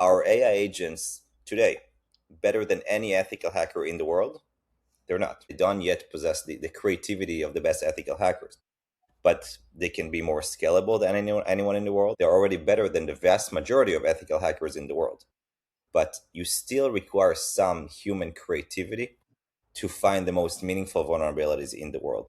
Are AI agents today better than any ethical hacker in the world? They're not. They don't yet possess the creativity of the best ethical hackers, but they can be more scalable than anyone in the world. They're already better than the vast majority of ethical hackers in the world. But you still require some human creativity to find the most meaningful vulnerabilities in the world.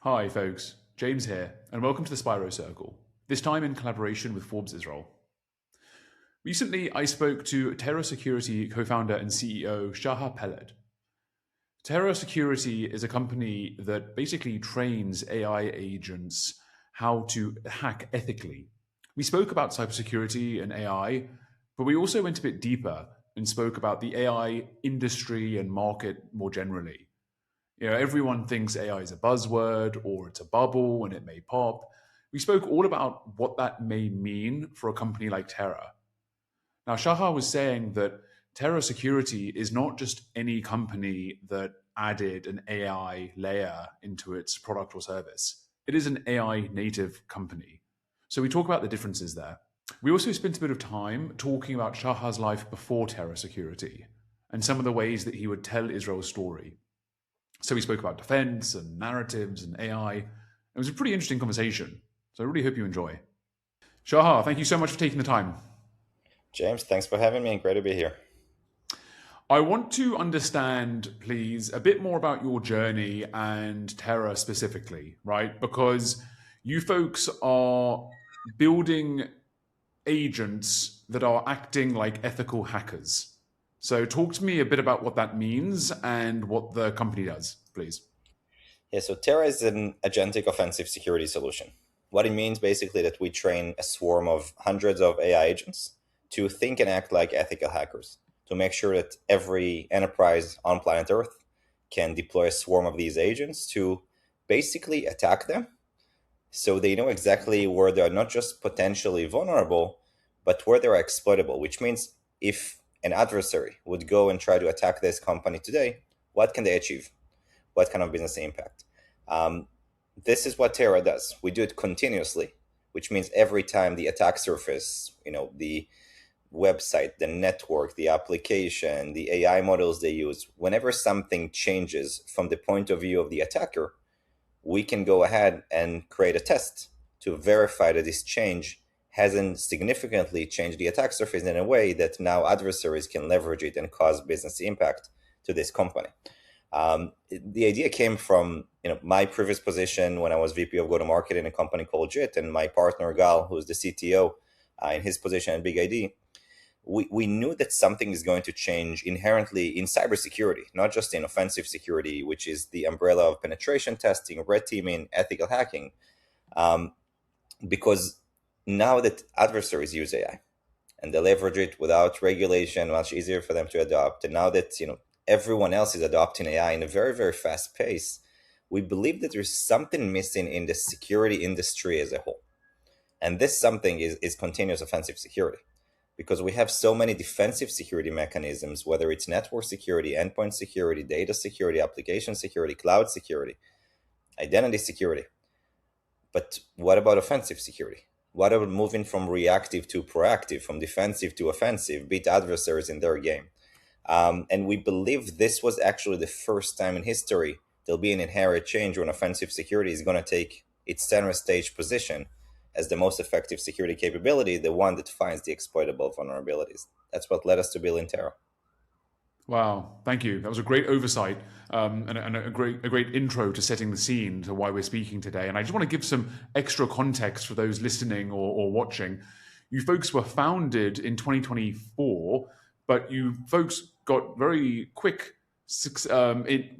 Hi folks, James here, and welcome to the Spyro Circle, this time in collaboration with Forbes Israel. Recently, I spoke to Terra Security co-founder and CEO Shahar Peled. Terra Security is a company that basically trains AI agents how to hack ethically. We spoke about cybersecurity and AI, but we also went a bit deeper and spoke about the AI industry and market more generally. Everyone thinks AI is a buzzword or it's a bubble and it may pop. We spoke all about what that may mean for a company like Terra. Now, Shahar was saying that Terra Security is not just any company that added an AI layer into its product or service. It is an AI native company. So we talk about the differences there. We also spent a bit of time talking about Shahar's life before Terra Security and some of the ways that he would tell Israel's story. So we spoke about defense and narratives and AI. It was a pretty interesting conversation. So I really hope you enjoy. Shahar, thank you so much for taking the time. James, thanks for having me. Great to be here. I want to understand, please, a bit more about your journey and Terra specifically, right? Because you folks are building agents that are acting like ethical hackers. So talk to me a bit about what that means and what the company does, please. Yeah, so Terra is an agentic offensive security solution. What it means basically that we train a swarm of hundreds of AI agents to think and act like ethical hackers, to make sure that every enterprise on planet Earth can deploy a swarm of these agents to basically attack them, so they know exactly where they're not just potentially vulnerable, but where they're exploitable, which means if an adversary would go and try to attack this company today, what can they achieve? What kind of business impact? This is what Terra does. We do it continuously, which means every time the attack surface, the website, the network, the application, the AI models they use, whenever something changes from the point of view of the attacker, we can go ahead and create a test to verify that this change hasn't significantly changed the attack surface in a way that now adversaries can leverage it and cause business impact to this company. The idea came from my previous position when I was VP of go-to-market in a company called JIT, and my partner Gal, who's the CTO, in his position at Big ID. We knew that something is going to change inherently in cybersecurity, not just in offensive security, which is the umbrella of penetration testing, red teaming, ethical hacking, because now that adversaries use AI and they leverage it without regulation, much easier for them to adopt, and now that everyone else is adopting AI in a very, very fast pace, we believe that there's something missing in the security industry as a whole. And this something is continuous offensive security, because we have so many defensive security mechanisms, whether it's network security, endpoint security, data security, application security, cloud security, identity security. But what about offensive security? What about moving from reactive to proactive, from defensive to offensive, beat adversaries in their game? And we believe this was actually the first time in history there'll be an inherent change when offensive security is going to take its center stage position as the most effective security capability, the one that finds the exploitable vulnerabilities. That's what led us to build Terra. Wow, thank you. That was a great oversight and a great intro to setting the scene to why we're speaking today. And I just want to give some extra context for those listening or watching. You folks were founded in 2024, but you folks got very quick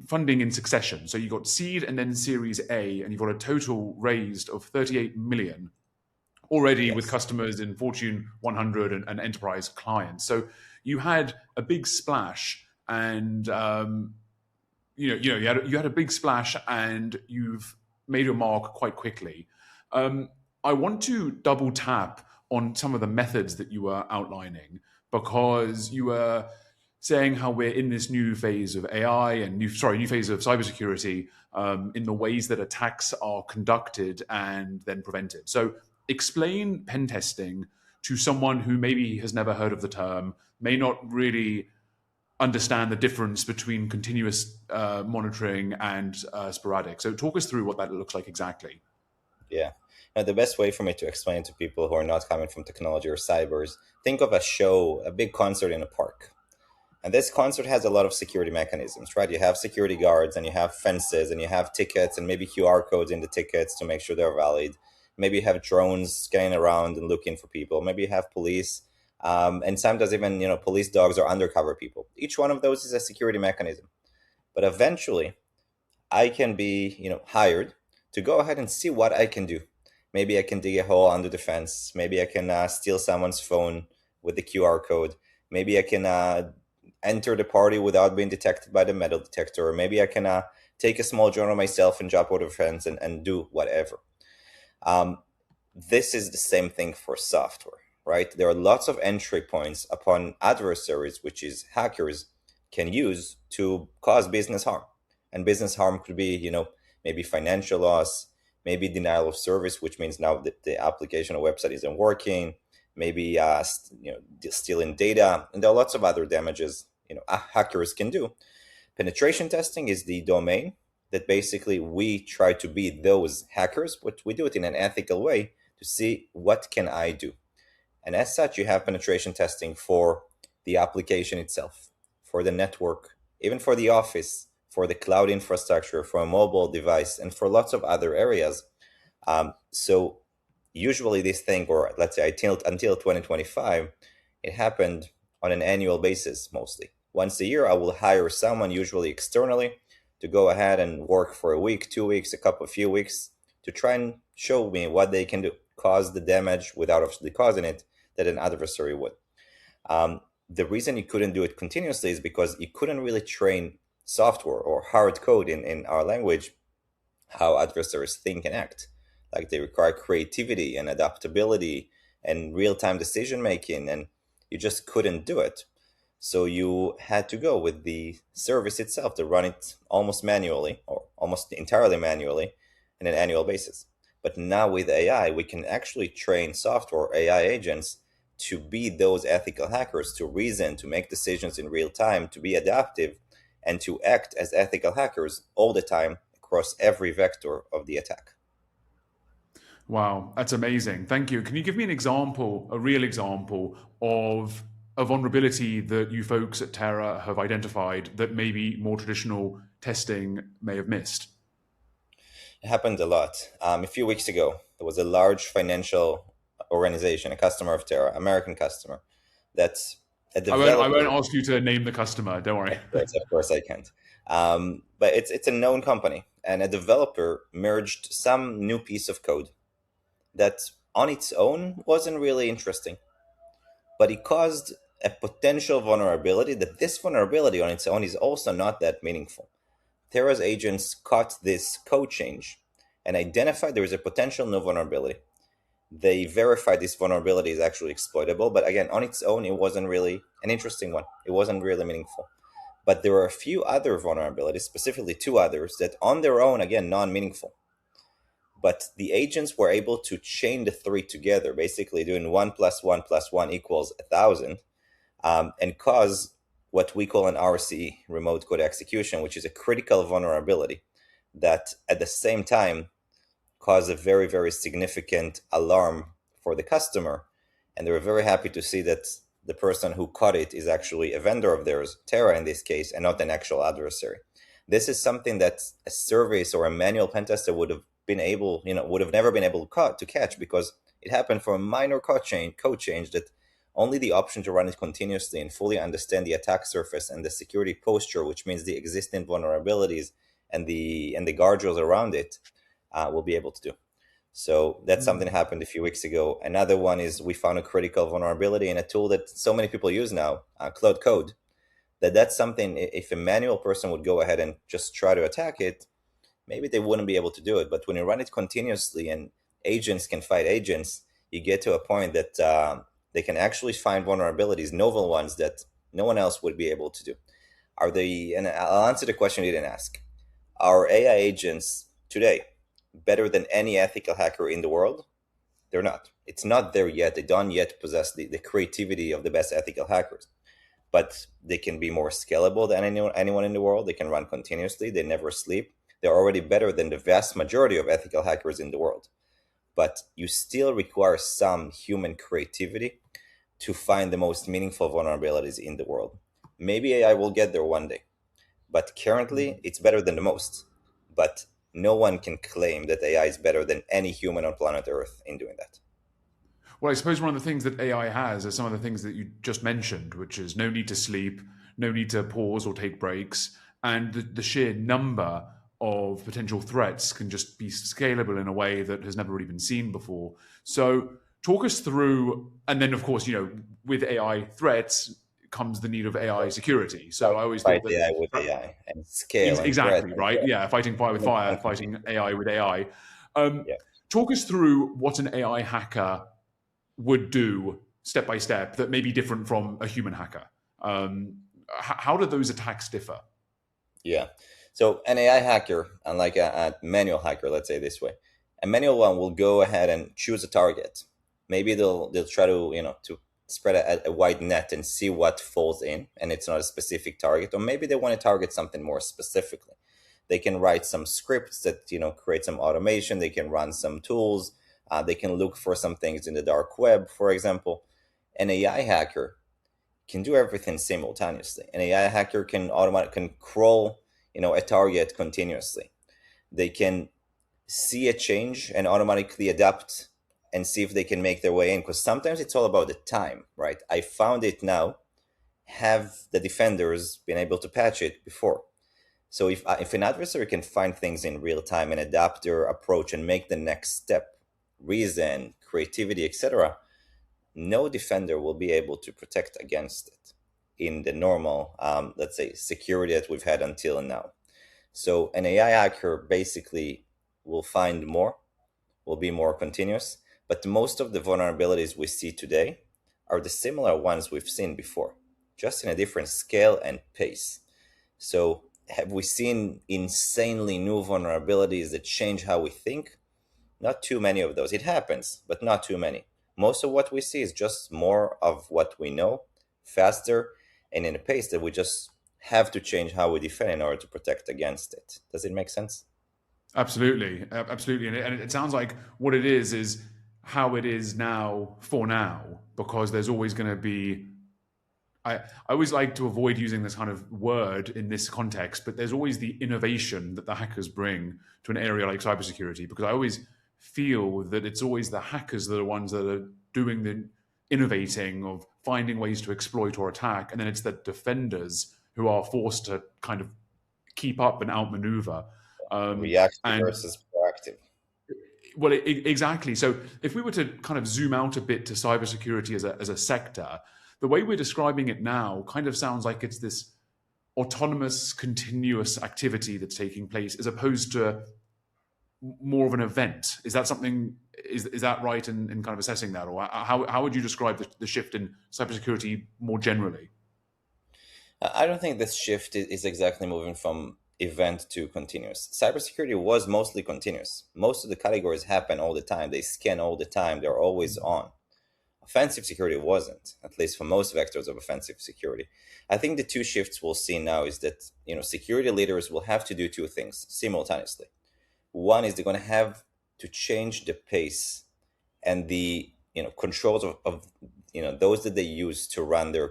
funding in succession. So you got seed and then Series A, and you've got a total raised of 38 million already, yes, with customers in Fortune 100 and enterprise clients. So you had a big splash, and you had a big splash, and you've made your mark quite quickly. I want to double tap on some of the methods that you were outlining, because you were saying how we're in this new phase of AI and new phase of cybersecurity, in the ways that attacks are conducted and then prevented. So explain pen testing to someone who maybe has never heard of the term, may not really understand the difference between continuous monitoring and sporadic. So talk us through what that looks like exactly. Yeah. Now, the best way for me to explain it to people who are not coming from technology or cyber is think of a show, a big concert in a park. And this concert has a lot of security mechanisms, right? You have security guards and you have fences and you have tickets and maybe QR codes in the tickets to make sure they're valid. Maybe you have drones scanning around and looking for people. Maybe you have police, and sometimes even police dogs or undercover people. Each one of those is a security mechanism. But eventually, I can be, hired to go ahead and see what I can do. Maybe I can dig a hole under the fence. Maybe I can steal someone's phone with the QR code. Maybe I can enter the party without being detected by the metal detector. Or maybe I can take a small journal myself and jump over the fence and do whatever. Um, this is the same thing for software, right? There are lots of entry points upon adversaries, which is hackers, can use to cause business harm. And business harm could be, maybe financial loss, maybe denial of service, which means now that the application or website isn't working, maybe stealing data, and there are lots of other damages hackers can do. Penetration testing is the domain that basically we try to be those hackers, but we do it in an ethical way to see what can I do. And as such, you have penetration testing for the application itself, for the network, even for the office, for the cloud infrastructure, for a mobile device, and for lots of other areas. So usually this thing, or let's say until 2025, it happened on an annual basis mostly. Once a year, I will hire someone, usually externally, to go ahead and work for a week, 2 weeks, a few weeks, to try and show me what they can do, cause the damage without actually causing it that an adversary would. The reason you couldn't do it continuously is because you couldn't really train software or hard code in our language how adversaries think and act. Like they require creativity and adaptability and real-time decision making, and you just couldn't do it. So you had to go with the service itself to run it almost manually or almost entirely manually on an annual basis. But now with AI, we can actually train software AI agents to be those ethical hackers, to reason, to make decisions in real time, to be adaptive, and to act as ethical hackers all the time across every vector of the attack. Wow, that's amazing. Thank you. Can you give me an example, a real example of a vulnerability that you folks at Terra have identified that maybe more traditional testing may have missed? It happened a lot. A few weeks ago, there was a large financial organization, a customer of Terra, American customer, that's a I won't developer. ask you to name the customer. Don't worry. Of course, I can't. But it's a known company, and a developer merged some new piece of code that on its own wasn't really interesting, but it caused a potential vulnerability that this vulnerability on its own is also not that meaningful. Terra's agents caught this code change and identified there is a potential new vulnerability. They verified this vulnerability is actually exploitable, but again, on its own, it wasn't really an interesting one. It wasn't really meaningful. But there were a few other vulnerabilities, specifically two others, that on their own, again, non-meaningful. But the agents were able to chain the three together, basically doing 1 + 1 + 1 equals 1,000, and cause what we call an RCE, remote code execution, which is a critical vulnerability that at the same time cause a very, very significant alarm for the customer. And they were very happy to see that the person who caught it is actually a vendor of theirs, Terra in this case, and not an actual adversary. This is something that a service or a manual pen tester would have been able, would have never been able to catch, because it happened for a minor code change that only the option to run it continuously and fully understand the attack surface and the security posture, which means the existing vulnerabilities and the guardrails around it, will be able to do. So that's something that happened a few weeks ago. Another one is we found a critical vulnerability in a tool that so many people use now, Cloud Code. That's something, if a manual person would go ahead and just try to attack it, maybe they wouldn't be able to do it. But when you run it continuously and agents can fight agents, you get to a point that They can actually find vulnerabilities, novel ones that no one else would be able to do. Are they, and I'll answer the question you didn't ask. Are AI agents today better than any ethical hacker in the world? They're not. It's not there yet. They don't yet possess the creativity of the best ethical hackers. But they can be more scalable than anyone in the world. They can run continuously. They never sleep. They're already better than the vast majority of ethical hackers in the world. But you still require some human creativity to find the most meaningful vulnerabilities in the world. Maybe AI will get there one day, but currently it's better than the most. But no one can claim that AI is better than any human on planet Earth in doing that. Well, I suppose one of the things that AI has are some of the things that you just mentioned, which is no need to sleep, no need to pause or take breaks, and the sheer number of potential threats can just be scalable in a way that has never really been seen before. So, talk us through, and then of course, with AI threats comes the need of AI security. So, I always Fight thought that AI with AI and scale and threat exactly and right, yeah, fighting fire with fire, threat. fighting AI with AI. Um, Yeah. Talk us through what an AI hacker would do step by step that may be different from a human hacker. How do those attacks differ? Yeah. So an AI hacker, unlike a manual hacker, let's say this way, a manual one will go ahead and choose a target. Maybe they'll try to to spread a wide net and see what falls in, and it's not a specific target. Or maybe they want to target something more specifically. They can write some scripts that create some automation. They can run some tools. They can look for some things in the dark web, for example. An AI hacker can do everything simultaneously. An AI hacker can crawl, a target continuously. They can see a change and automatically adapt and see if they can make their way in. Because sometimes it's all about the time, right? I found it now. Have the defenders been able to patch it before? So if an adversary can find things in real time and adapt their approach and make the next step, reason, creativity, etc., no defender will be able to protect against it in the normal, let's say, security that we've had until now. So an AI hacker basically will find more, will be more continuous, but most of the vulnerabilities we see today are the similar ones we've seen before, just in a different scale and pace. So have we seen insanely new vulnerabilities that change how we think? Not too many of those. It happens, but not too many. Most of what we see is just more of what we know, faster, and in a pace that we just have to change how we defend in order to protect against it. Does it make sense? Absolutely, absolutely, and it sounds like what it is how it is now for now, because there's always going to be. I always like to avoid using this kind of word in this context, but there's always the innovation that the hackers bring to an area like cybersecurity, because I always feel that it's always the hackers that are ones that are doing the innovating of finding ways to exploit or attack, and then it's the defenders who are forced to kind of keep up and outmaneuver. Reactive And versus proactive. well, exactly. So if we were to kind of zoom out a bit to cybersecurity as a sector, the way we're describing it now kind of sounds like it's this autonomous, continuous activity that's taking place, as opposed to more of an event. Is that something? Is that right in kind of assessing that, or how would you describe the shift in cybersecurity more generally? I don't think this shift is exactly moving from event to continuous. Cybersecurity was mostly continuous. Most of the categories happen all the time. They scan all the time. They're always on. Offensive security wasn't, at least for most vectors of offensive security. I think the two shifts we'll see now is that security leaders will have to do two things simultaneously. One is they're going to have to change the pace and the controls of those that they use to run their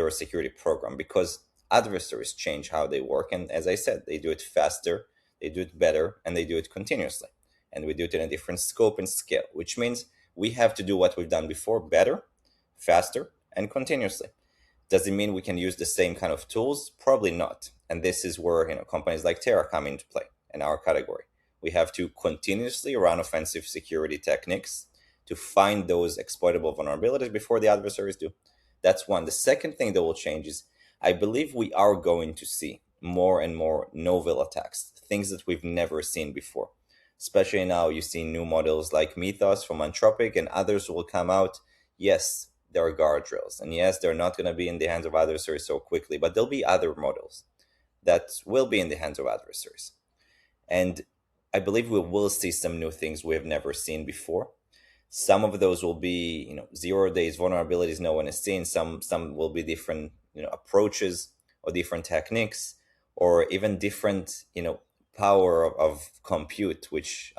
security program, because adversaries change how they work, and as I said, they do it faster, they do it better, and they do it continuously, and we do it in a different scope and scale, which means we have to do what we've done before better, faster, and continuously. Does it mean we can use the same kind of tools? Probably not. And this is where companies like Terra come into play in our category. We have to continuously run offensive security techniques to find those exploitable vulnerabilities before the adversaries do. That's one. The second thing that will change is I believe we are going to see more and more novel attacks, things that we've never seen before. Especially now you see new models like Mythos from Anthropic, and others will come out. Yes, there are guardrails. And yes, they're not going to be in the hands of adversaries so quickly, but there'll be other models that will be in the hands of adversaries. And I believe we will see some new things we have never seen before. Some of those will be, 0 days vulnerabilities no one has seen. Some will be different, approaches or different techniques, or even different, power of compute, which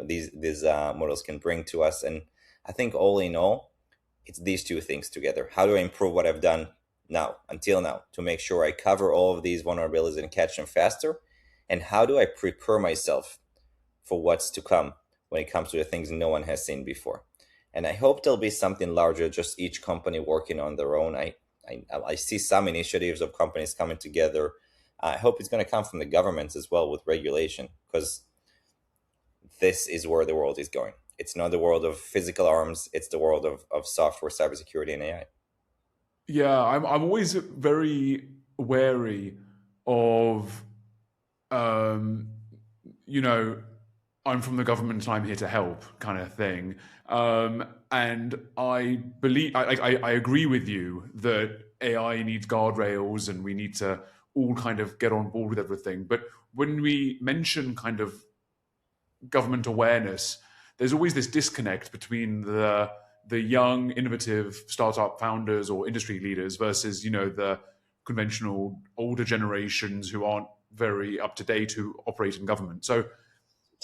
these models can bring to us. And I think all in all, it's these two things together. How do I improve what I've done until now, to make sure I cover all of these vulnerabilities and catch them faster? And how do I prepare myself for what's to come when it comes to the things no one has seen before? And I hope there'll be something larger, just each company working on their own. I see some initiatives of companies coming together. I hope it's going to come from the governments as well, with regulation, because this is where the world is going. It's not the world of physical arms, it's the world of software, cybersecurity, and AI. Yeah, I'm always very wary of, um, you know, I'm from the government and I'm here to help kind of thing. And I believe I agree with you that AI needs guardrails and we need to all kind of get on board with everything. But when we mention kind of government awareness, there's always this disconnect between the young, innovative startup founders or industry leaders versus, the conventional older generations who aren't very up to date, who operate in government. So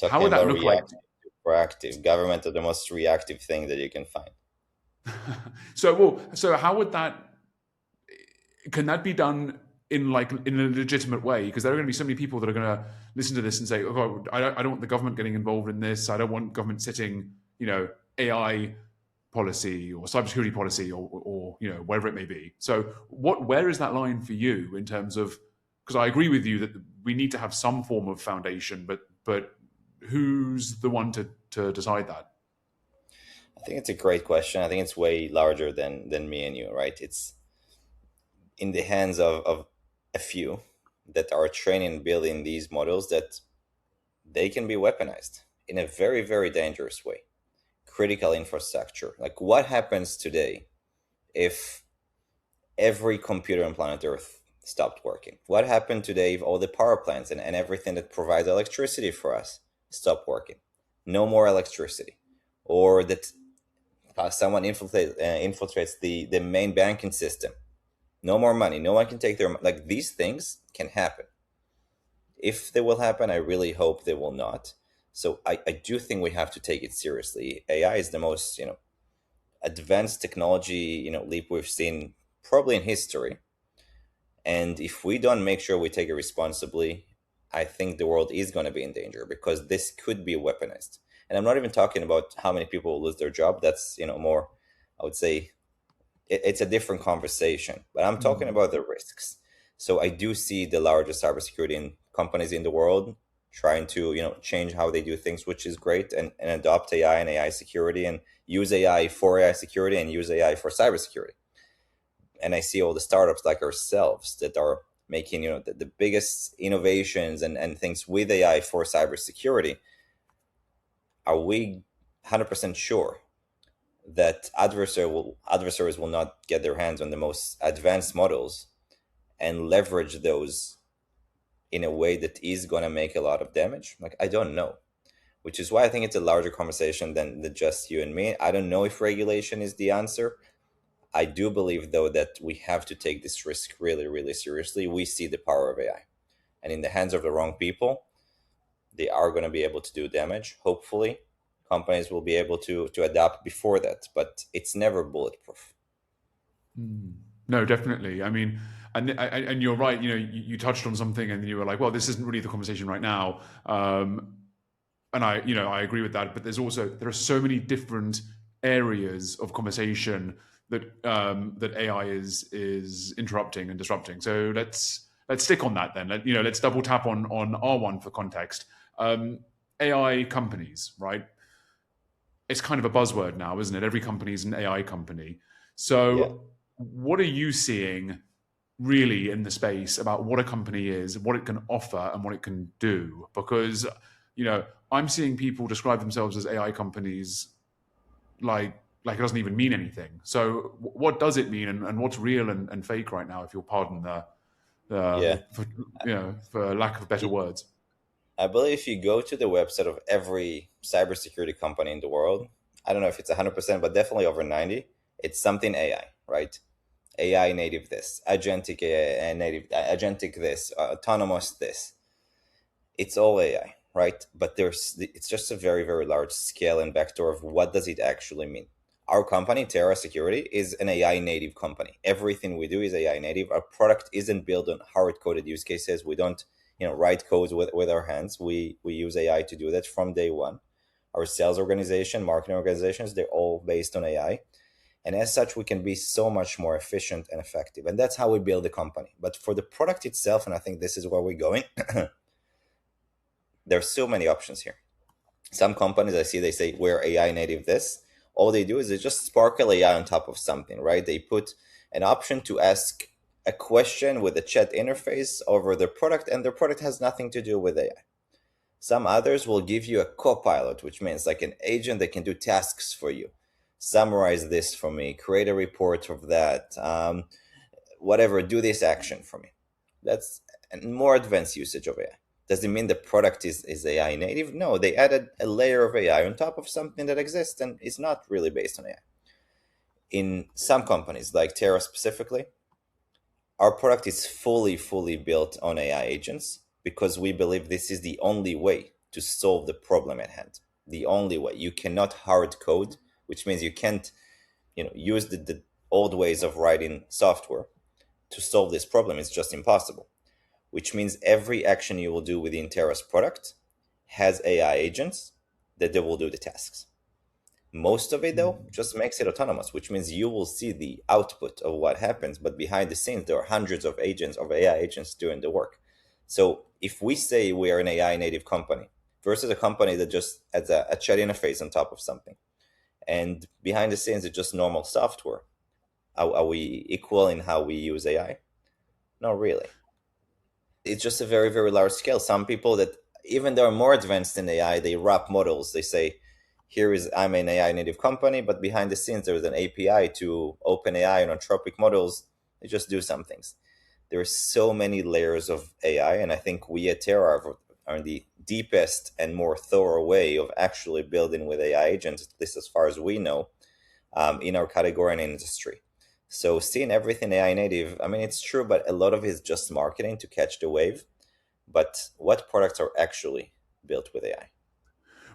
how Talking would that about look like? reactive, proactive, government are the most reactive thing that you can find. So how would that? Can that be done in a legitimate way? Because there are going to be so many people that are going to listen to this and say, "Oh, I don't want the government getting involved in this. I don't want government setting, AI policy or cybersecurity policy or whatever it may be." So where is that line for you in terms of? Because I agree with you that we need to have some form of foundation, but who's the one to decide that? I think it's a great question. I think it's way larger than me and you, right? It's in the hands of a few that are training and building these models, that they can be weaponized in a very, very dangerous way. Critical infrastructure. Like, what happens today if every computer on planet Earth stopped working? What happened today if all the power plants and everything that provides electricity for us stopped working? No more electricity. Or that someone infiltrates the main banking system. No more money. No one can take their, like, these things can happen. If they will happen, I really hope they will not. So I do think we have to take it seriously. AI is the most, advanced technology, leap we've seen probably in history. And if we don't make sure we take it responsibly, I think the world is going to be in danger, because this could be weaponized. And I'm not even talking about how many people will lose their job. That's, more, I would say, it's a different conversation. But I'm talking Mm. about the risks. So I do see the largest cybersecurity companies in the world trying to, change how they do things, which is great, and adopt AI and AI security, and use AI for AI security and use AI for cybersecurity. And I see all the startups like ourselves that are making, the biggest innovations and things with AI for cybersecurity. Are we 100% sure that adversaries will not get their hands on the most advanced models and leverage those in a way that is going to make a lot of damage? Like, I don't know, which is why I think it's a larger conversation than just you and me. I don't know if regulation is the answer. I do believe, though, that we have to take this risk really, really seriously. We see the power of AI, and in the hands of the wrong people, they are going to be able to do damage. Hopefully, companies will be able to adapt before that, but it's never bulletproof. Mm. No, definitely. I mean, and you're right. You touched on something, and you were like, "Well, this isn't really the conversation right now." And I agree with that. But there are so many different areas of conversation that AI is interrupting and disrupting. So let's stick on that then. Let's double tap on R one for context. AI companies, right? It's kind of a buzzword now, isn't it? Every company is an AI company. Yeah. So, what are you seeing really in the space about what a company is, what it can offer, and what it can do? Because, I'm seeing people describe themselves as AI companies like like it doesn't even mean anything. So what does it mean, and what's real and fake right now, if you'll pardon Yeah. for, for lack of better words? I believe if you go to the website of every cybersecurity company in the world, I don't know if it's 100%, but definitely over 90, it's something AI, right? AI native this, agentic AI native, agentic this, autonomous this. It's all AI, right? But it's just a very, very large scale and vector of what does it actually mean. Our company, Terra Security, is an AI native company. Everything we do is AI native. Our product isn't built on hard coded use cases. We don't, write codes with our hands. We use AI to do that from day one. Our sales organization, marketing organizations, they're all based on AI. And as such, we can be so much more efficient and effective. And that's how we build the company. But for the product itself, and I think this is where we're going, there's so many options here. Some companies I see, they say we're AI native this. All they do is they just sparkle AI on top of something, right? They put an option to ask a question with a chat interface over their product, and their product has nothing to do with AI. Some others will give you a co-pilot, which means like an agent that can do tasks for you. Summarize this for me, create a report of that, whatever, do this action for me. That's a more advanced usage of AI. Does it mean the product is AI native? No, they added a layer of AI on top of something that exists and is not really based on AI. In some companies, like Terra specifically, our product is fully built on AI agents because we believe this is the only way to solve the problem at hand. The only way. You cannot hard code, which means you can't, use the old ways of writing software to solve this problem. It's just impossible. Which means every action you will do within Terra's product has AI agents that they will do the tasks. Most of it, though, just makes it autonomous, which means you will see the output of what happens, but behind the scenes, there are hundreds of agents, of AI agents doing the work. So if we say we are an AI native company versus a company that just has a chat interface on top of something, and behind the scenes, it's just normal software, are we equal in how we use AI? No, really. It's just a very, very large scale. Some people that even they're more advanced in AI, they wrap models. They say, here is I'm an AI native company, but behind the scenes there's an API to OpenAI and Anthropic models. They just do some things. There are so many layers of AI, and I think we at Terra are the deepest and more thorough way of actually building with AI agents, at least as far as we know, in our category and industry. So seeing everything AI native, I mean, it's true, but a lot of it is just marketing to catch the wave. But what products are actually built with AI?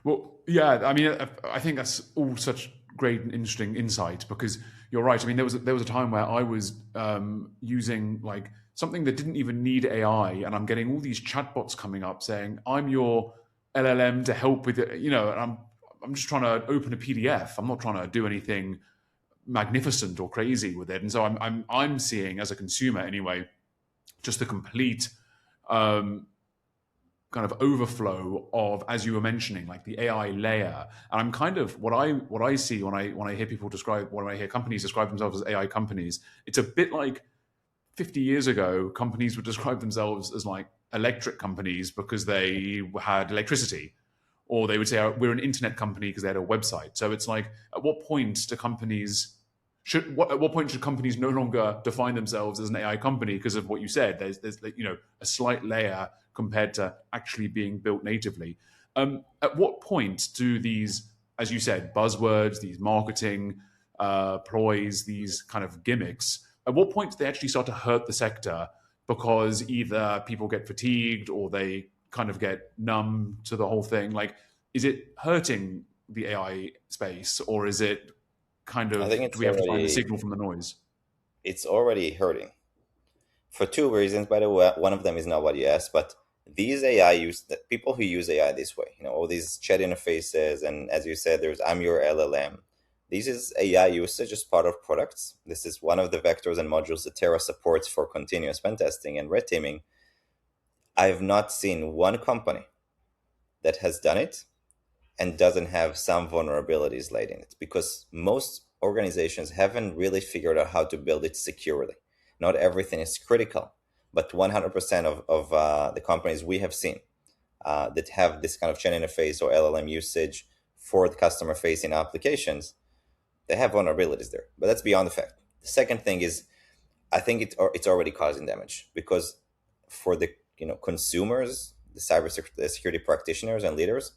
Well, yeah, I mean, I think that's all such great and interesting insight because you're right. I mean, there was a time where I was using like something that didn't even need AI, and I'm getting all these chatbots coming up saying, "I'm your LLM to help with it," and I'm just trying to open a PDF. I'm not trying to do anything magnificent or crazy with it, and so I'm seeing as a consumer anyway, just a complete kind of overflow of, as you were mentioning, like the AI layer. And I'm kind of what I see when I hear people describe, when I hear companies describe themselves as AI companies, it's a bit like 50 years ago, companies would describe themselves as like electric companies because they had electricity, or they would say we're an internet company because they had a website. So it's like, at what point do companies at what point should companies no longer define themselves as an AI company because of what you said? There's a slight layer compared to actually being built natively. At what point do these, as you said, buzzwords, these marketing ploys, these kind of gimmicks, at what point do they actually start to hurt the sector because either people get fatigued or they kind of get numb to the whole thing? Like, is it hurting the AI space, or is it kind I of, think do we have to find the signal from the noise? it's already hurting for two reasons. By the way, one of them is not what you asked, but these AI use the people who use AI this way, all these chat interfaces, and as you said, there's I'm your LLM. This is AI usage as part of products. This is one of the vectors and modules that Terra supports for continuous pen testing and red teaming. I have not seen one company that has done it and doesn't have some vulnerabilities laid in it, because most organizations haven't really figured out how to build it securely. Not everything is critical, but 100% of the companies we have seen that have this kind of chain interface or LLM usage for the customer facing applications, They have vulnerabilities there, but that's beyond the fact. The second thing is, I think it's already causing damage because for the consumers, the cybersecurity practitioners and leaders,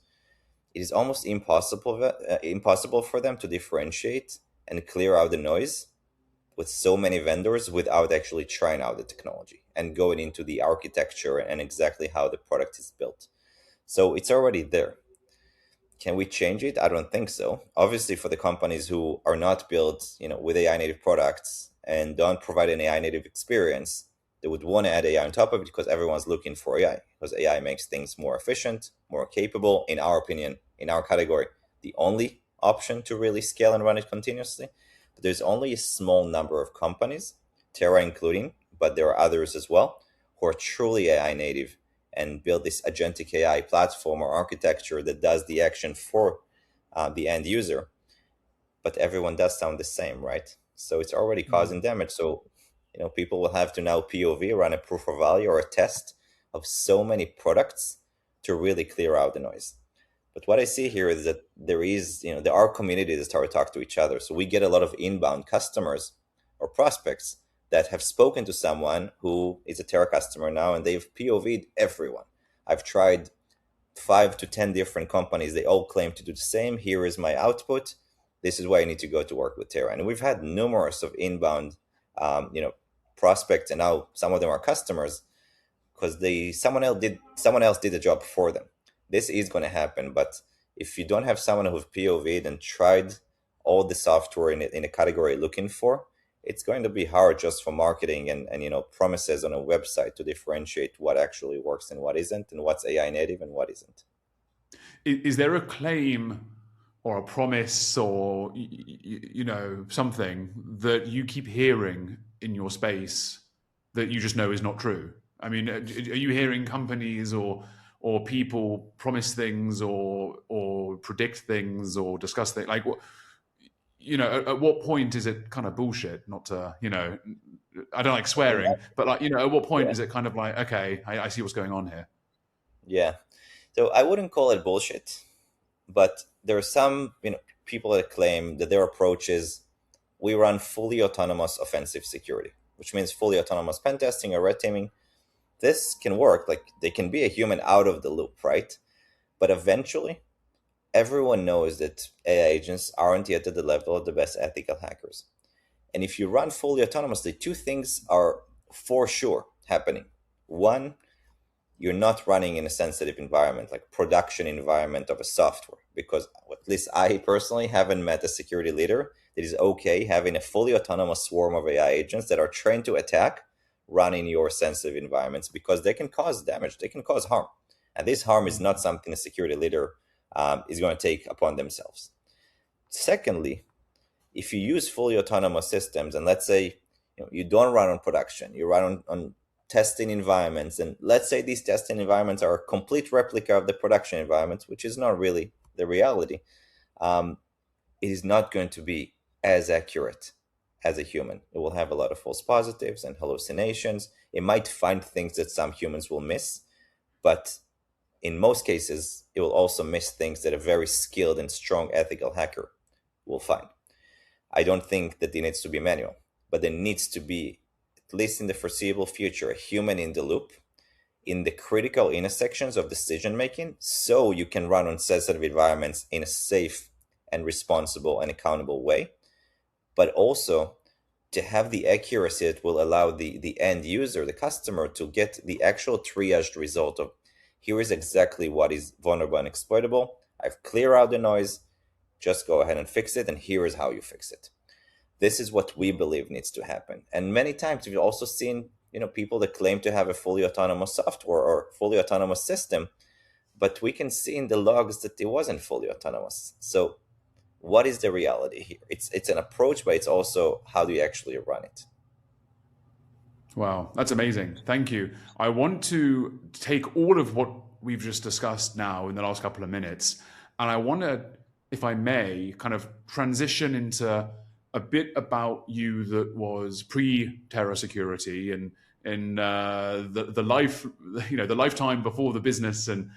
it is almost impossible for them to differentiate and clear out the noise with so many vendors without actually trying out the technology and going into the architecture and exactly how the product is built. So it's already there. Can we change it? I don't think so. Obviously, for the companies who are not built, with AI native products and don't provide an AI native experience, they would want to add AI on top of it because everyone's looking for AI. Because AI makes things more efficient, more capable. In our opinion, in our category, the only option to really scale and run it continuously. But there's only a small number of companies, Terra including, but there are others as well, who are truly AI native and build this agentic AI platform or architecture that does the action for the end user. But everyone does sound the same, right? So it's already causing damage. So, people will have to now POV, run a proof of value or a test of so many products to really clear out the noise. But what I see here is that there are communities that start to talk to each other. So we get a lot of inbound customers or prospects that have spoken to someone who is a Terra customer now, and they've POV'd everyone. I've tried 5 to 10 different companies. They all claim to do the same. Here is my output. This is why I need to go to work with Terra. And we've had numerous of inbound, prospects, and now some of them are customers because someone else did the job for them. This is going to happen, but if you don't have someone who's POV'd and tried all the software in a category looking for, it's going to be hard just for marketing and promises on a website to differentiate what actually works and what isn't, and what's AI native and what isn't. Is there a claim or a promise or something that you keep hearing in your space that you just know is not true? I mean, are you hearing companies or people promise things or predict things or discuss things like what? At what point is it kind of bullshit? Not to, I don't like swearing, but at what point Yeah. is it kind of like, okay, I see what's going on here? Yeah. So I wouldn't call it bullshit, but there are some people that claim that their approach is, we run fully autonomous offensive security, which means fully autonomous pen testing or red teaming. This can work. Like, they can be a human out of the loop, right? But eventually, everyone knows that AI agents aren't yet at the level of the best ethical hackers. And if you run fully autonomously, two things are for sure happening. One, you're not running in a sensitive environment, like production environment of a software, because at least I personally haven't met a security leader that is okay having a fully autonomous swarm of AI agents that are trained to attack run in your sensitive environments, because they can cause damage, they can cause harm. And this harm is not something a security leader is going to take upon themselves. Secondly, if you use fully autonomous systems, and let's say you don't run on production, you run on testing environments, and let's say these testing environments are a complete replica of the production environments, which is not really the reality, it is not going to be as accurate as a human. It will have a lot of false positives and hallucinations. It might find things that some humans will miss, but in most cases, it will also miss things that a very skilled and strong ethical hacker will find. I don't think that it needs to be manual, but there needs to be, at least in the foreseeable future, a human in the loop in the critical intersections of decision making, so you can run on sensitive environments in a safe and responsible and accountable way, but also to have the accuracy that will allow the end user, the customer, to get the actual triaged result of, here is exactly what is vulnerable and exploitable. I've cleared out the noise. Just go ahead and fix it, and here is how you fix it. This is what we believe needs to happen. And many times we've also seen people that claim to have a fully autonomous software or fully autonomous system, but we can see in the logs that it wasn't fully autonomous. So what is the reality here? It's an approach, but it's also, how do you actually run it? Wow, that's amazing. Thank you. I want to take all of what we've just discussed now in the last couple of minutes, and I want to, if I may, kind of transition into a bit about you that was pre-Terra Security and in the life, the lifetime before the business, and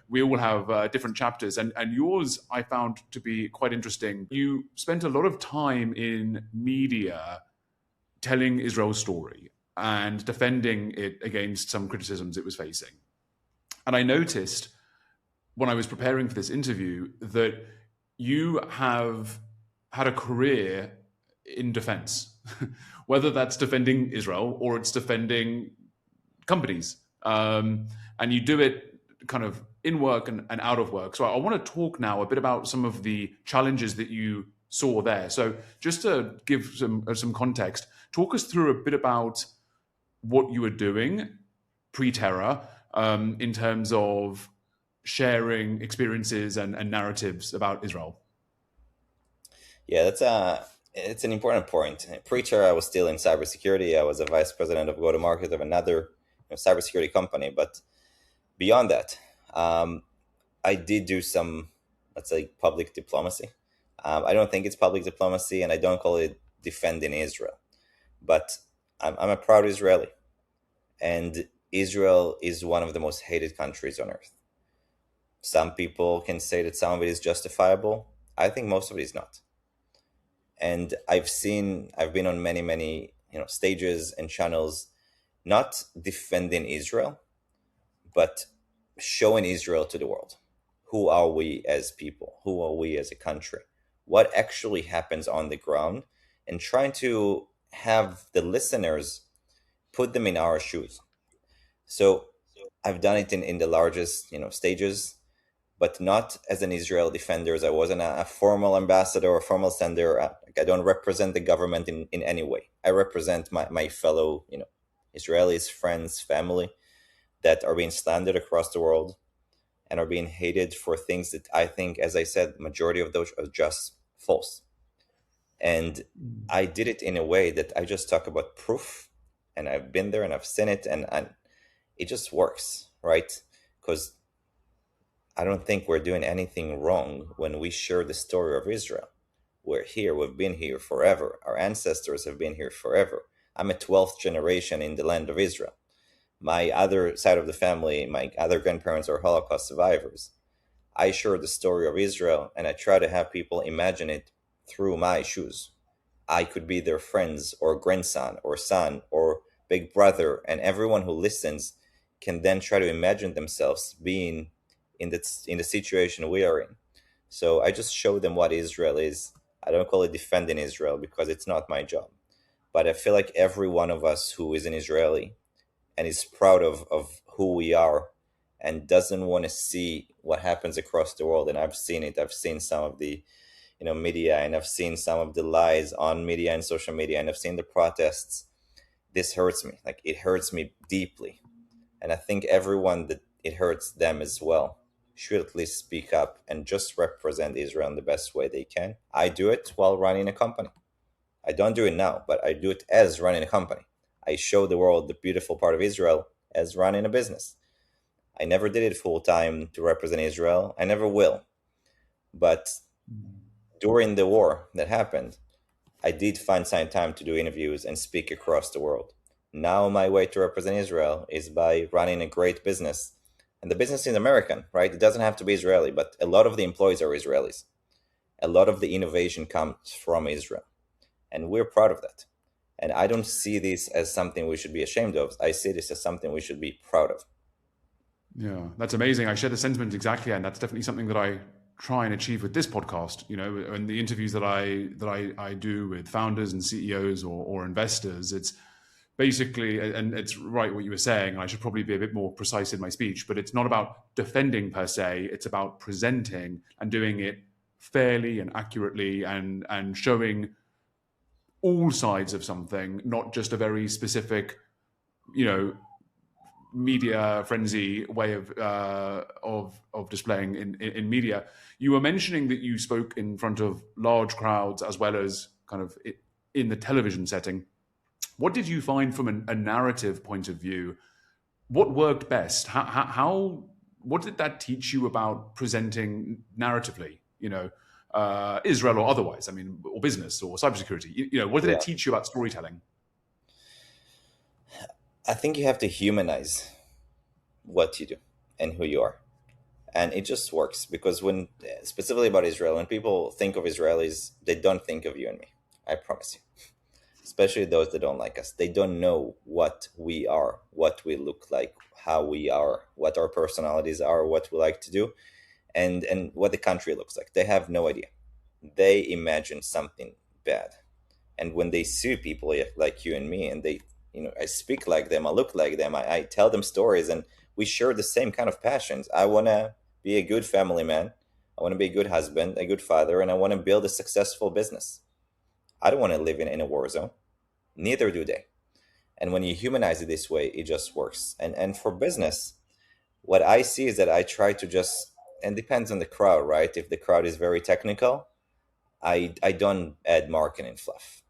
we all have different chapters, and yours I found to be quite interesting. You spent a lot of time in media telling Israel's story and defending it against some criticisms it was facing. And I noticed when I was preparing for this interview that you have had a career in defense, whether that's defending Israel or it's defending companies. And you do it kind of in work and out of work. So I want to talk now a bit about some of the challenges that you saw there. So just to give some context, talk us through a bit about what you were doing pre-Terra in terms of sharing experiences and narratives about Israel. Yeah, it's an important point. Pre-Terra, I was still in cybersecurity. I was a vice president of go-to-market of another cybersecurity company. But beyond that, I did do some, let's say, public diplomacy. I don't think it's public diplomacy, and I don't call it defending Israel. But I'm a proud Israeli, and Israel is one of the most hated countries on earth. Some people can say that some of it is justifiable. I think most of it is not. And I've been on many stages and channels, not defending Israel, but showing Israel to the world. Who are we as people? Who are we as a country? What actually happens on the ground? And trying to have the listeners put them in our shoes. So I've done it in the largest stages, but not as an Israel defender. I wasn't a formal ambassador or formal sender. I don't represent the government in any way. I represent my fellow Israelis, friends, family that are being slandered across the world and are being hated for things that I think, as I said, majority of those are just false. And I did it in a way that I just talk about proof, and I've been there and I've seen it, and it just works, right? Because I don't think we're doing anything wrong when we share the story of Israel. We're here, we've been here forever. Our ancestors have been here forever. I'm a 12th generation in the land of Israel. My other side of the family, my other grandparents are Holocaust survivors. I share the story of Israel, and I try to have people imagine it through my shoes. I could be their friends or grandson or son or big brother, and everyone who listens can then try to imagine themselves being in the situation we are in. So I just show them what Israel is. I don't call it defending Israel because it's not my job. But I feel like every one of us who is an Israeli and is proud of who we are and doesn't want to see what happens across the world, and I've seen it. I've seen some of the media, and I've seen some of the lies on media and social media, and I've seen the protests. This hurts me. Like, it hurts me deeply. And I think everyone that it hurts them as well should at least speak up and just represent Israel in the best way they can. I do it while running a company. I don't do it now, but I do it as running a company. I show the world the beautiful part of Israel as running a business. I never did it full time to represent Israel. I never will. But during the war that happened, I did find some time to do interviews and speak across the world. Now my way to represent Israel is by running a great business. And the business is American, right? It doesn't have to be Israeli, but a lot of the employees are Israelis. A lot of the innovation comes from Israel. And we're proud of that. And I don't see this as something we should be ashamed of. I see this as something we should be proud of. Yeah, that's amazing. I share the sentiment exactly, and that's definitely something that I try and achieve with this podcast. And the interviews that I do with founders and CEOs or investors, it's basically, and it's right what you were saying. I should probably be a bit more precise in my speech, but it's not about defending per se. It's about presenting and doing it fairly and accurately, and showing all sides of something, not just a very specific, media frenzy way of displaying in media. You were mentioning that you spoke in front of large crowds as well as kind of in the television setting. What did you find from a narrative point of view? What worked best? What did that teach you about presenting narratively? Israel or otherwise. I mean, or business or cybersecurity. What did it teach you about storytelling? I think you have to humanize what you do and who you are. And it just works because when, specifically about Israel, when people think of Israelis, they don't think of you and me. I promise you. Especially those that don't like us. They don't know what we are, what we look like, how we are, what our personalities are, what we like to do, and what the country looks like. They have no idea. They imagine something bad. And when they see people like you and me, and they, I speak like them, I look like them, I tell them stories, and we share the same kind of passions. I want to be a good family man. I want to be a good husband, a good father, and I want to build a successful business. I don't want to live in a war zone. Neither do they. And when you humanize it this way, it just works. And for business, what I see is that I try to just, and depends on the crowd, right? If the crowd is very technical, I don't add marketing fluff.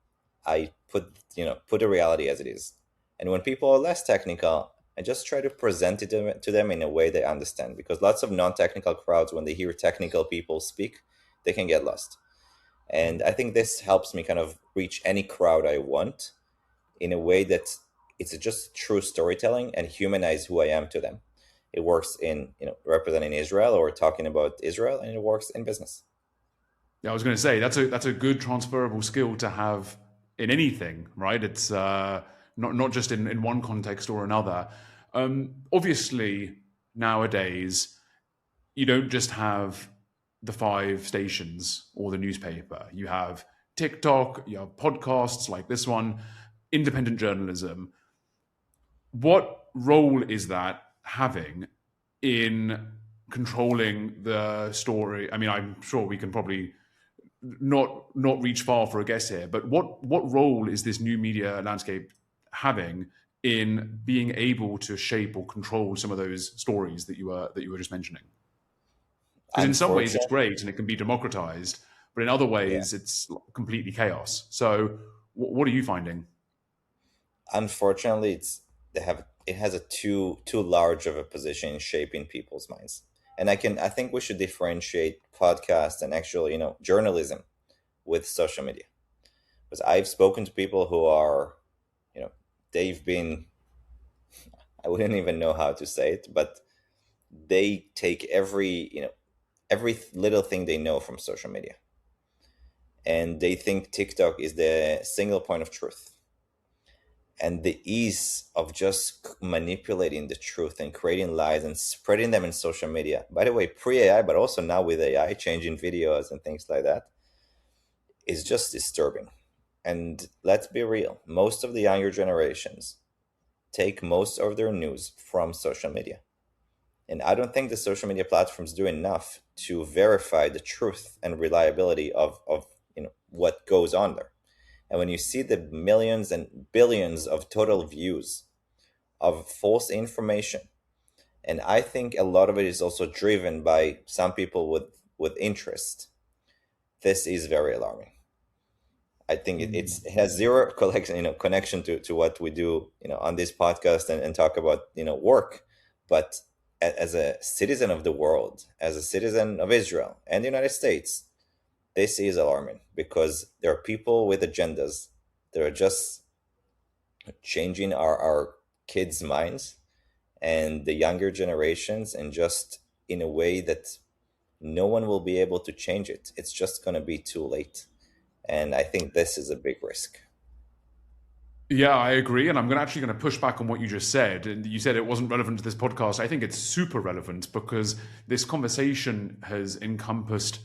I put the reality as it is. And when people are less technical, I just try to present it to them in a way they understand. Because lots of non-technical crowds, when they hear technical people speak, they can get lost. And I think this helps me kind of reach any crowd I want in a way that it's just true storytelling and humanize who I am to them. It works in representing Israel or talking about Israel, and it works in business. Yeah, I was going to say that's a good transferable skill to have in anything, right? It's not just in one context or another. Obviously, nowadays you don't just have the five stations or the newspaper. You have TikTok, you have podcasts like this one, independent journalism. What role is that having in controlling the story? I mean, I'm sure we can probably not reach far for a guess here, but what role is this new media landscape having in being able to shape or control some of those stories that you were just mentioning? Because in some ways it's Unfortunately, great and it can be democratized, but in other yeah. ways it's completely chaos. So, what are you finding? Unfortunately, it has a too large of a position in shaping people's minds. And I think we should differentiate podcast and actual, journalism with social media. Because I've spoken to people who are, you know, they've been, I wouldn't even know how to say it, but they take every little thing they know from social media, and they think TikTok is the single point of truth. And the ease of just manipulating the truth and creating lies and spreading them in social media, by the way, pre-AI, but also now with AI changing videos and things like that, is just disturbing. And let's be real, most of the younger generations take most of their news from social media. And I don't think the social media platforms do enough to verify the truth and reliability of what goes on there. And when you see the millions and billions of total views of false information, and I think a lot of it is also driven by some people with interest, this is very alarming. I think it has zero connection to what we do on this podcast and talk about work, but as a citizen of the world, as a citizen of Israel and the United States, this is alarming because there are people with agendas that are just changing our kids' minds and the younger generations, and just in a way that no one will be able to change it. It's just going to be too late. And I think this is a big risk. Yeah, I agree, and actually going to push back on what you just said. And you said it wasn't relevant to this podcast. I think it's super relevant because this conversation has encompassed,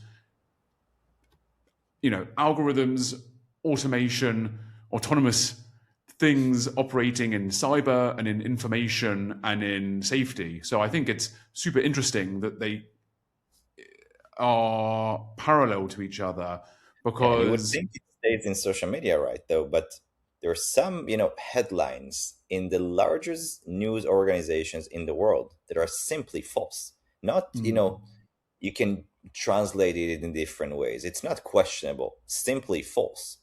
algorithms, automation, autonomous things operating in cyber and in information and in safety. So I think it's super interesting that they are parallel to each other Yeah, and you would because think it stays in social media, right? Though, but there are some, headlines in the largest news organizations in the world that are simply false. Not, you can translate it in different ways. It's not questionable, simply false.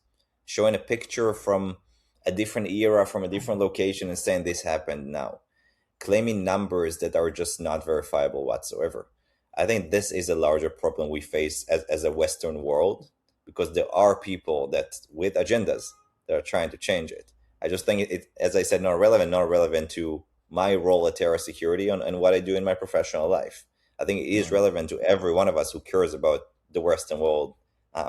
Showing a picture from a different era, from a different location, and saying this happened now, claiming numbers that are just not verifiable whatsoever. I think this is a larger problem we face as a Western world, because there are people that with agendas that are trying to change it. I just think it, as I said, not relevant to my role at Terra Security and what I do in my professional life. I think it is Right. relevant to every one of us who cares about the Western world,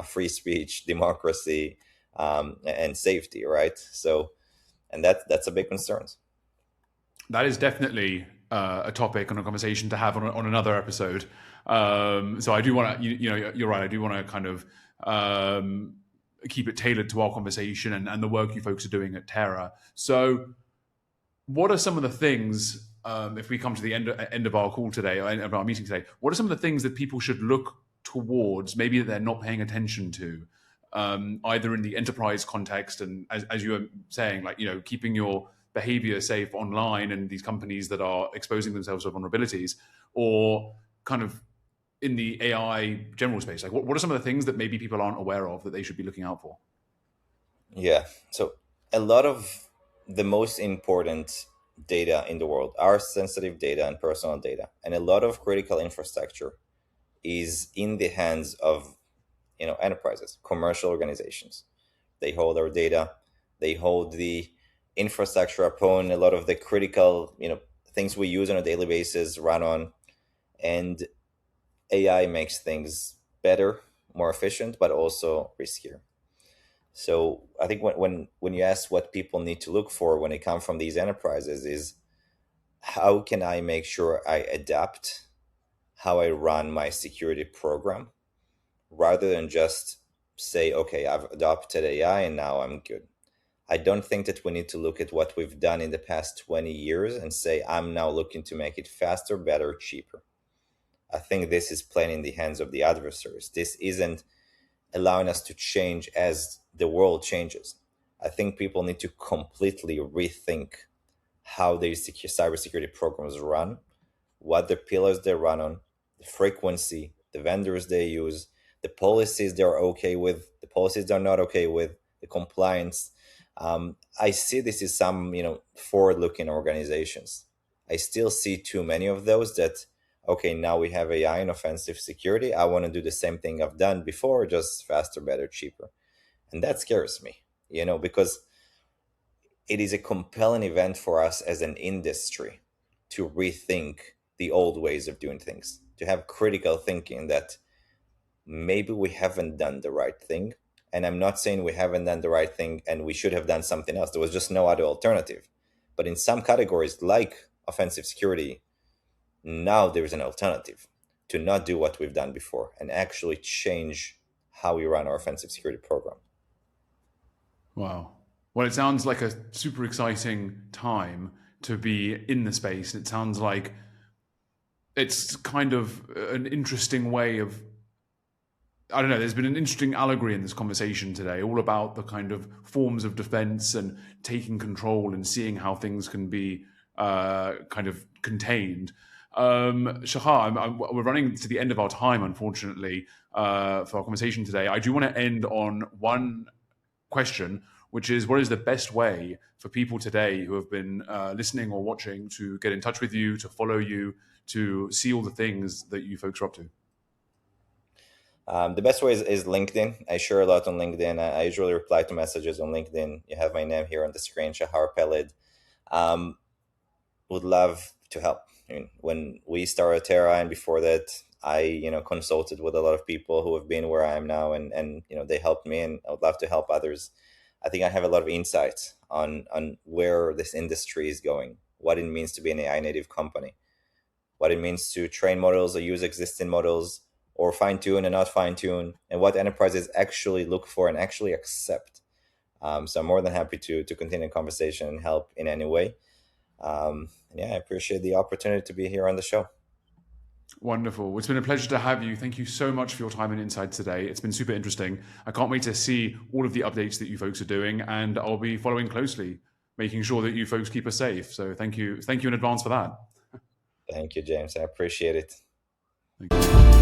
free speech, democracy, and safety, right? So, and that's a big concern. That is definitely a topic and a conversation to have on another episode. So I do want to, you're right. I do want to kind of keep it tailored to our conversation and the work you folks are doing at Terra. So, what are some of the things, if we come to the end of our call today, or end of our meeting today, what are some of the things that people should look towards, maybe that they're not paying attention to, either in the enterprise context and as you were saying, like, keeping your behavior safe online and these companies that are exposing themselves to vulnerabilities, or kind of in the AI general space? Like, what are some of the things that maybe people aren't aware of that they should be looking out for? Yeah. So a lot of the most important data in the world are sensitive data and personal data, and a lot of critical infrastructure is in the hands of enterprises, commercial organizations. They hold our data. They hold the infrastructure upon a lot of the critical things we use on a daily basis run on, and AI makes things better, more efficient, but also riskier. So I think when you ask what people need to look for when it comes from these enterprises is how can I make sure I adapt how I run my security program rather than just say, okay, I've adopted AI and now I'm good. I don't think that we need to look at what we've done in the past 20 years and say, I'm now looking to make it faster, better, cheaper. I think this is playing in the hands of the adversaries. This isn't allowing us to change as the world changes. I think people need to completely rethink how their cybersecurity programs run, what the pillars they run on, the frequency, the vendors they use, the policies they're okay with, the policies they're not okay with, the compliance. I see this is some forward-looking organizations. I still see too many of those that okay, now we have AI and offensive security. I want to do the same thing I've done before, just faster, better, cheaper. And that scares me, because it is a compelling event for us as an industry to rethink the old ways of doing things, to have critical thinking that maybe we haven't done the right thing. And I'm not saying we haven't done the right thing and we should have done something else. There was just no other alternative. But in some categories, like offensive security, now there's an alternative to not do what we've done before and actually change how we run our offensive security program. Wow. Well, it sounds like a super exciting time to be in the space. It sounds like it's kind of an interesting way of, I don't know, there's been an interesting allegory in this conversation today, all about the kind of forms of defense and taking control and seeing how things can be kind of contained. Shahar, we're running to the end of our time, unfortunately, for our conversation today. I do want to end on one question, which is, what is the best way for people today who have been listening or watching to get in touch with you, to follow you, to see all the things that you folks are up to? The best way is LinkedIn. I share a lot on LinkedIn. I usually reply to messages on LinkedIn. You have my name here on the screen, Shahar Peled. Would love to help. I mean, when we started Terra and before that, I consulted with a lot of people who have been where I am now, and they helped me, and I would love to help others. I think I have a lot of insights on where this industry is going, what it means to be an AI native company, what it means to train models or use existing models, or fine tune and not fine tune, and what enterprises actually look for and actually accept. So I'm more than happy to continue the conversation and help in any way. Yeah, I appreciate the opportunity to be here on the show. Wonderful. It's been a pleasure to have you. Thank you so much for your time and insights today. It's been super interesting. I can't wait to see all of the updates that you folks are doing, and I'll be following closely, making sure that you folks keep us safe. So thank you in advance for that. Thank you, James. I appreciate it. Thank you.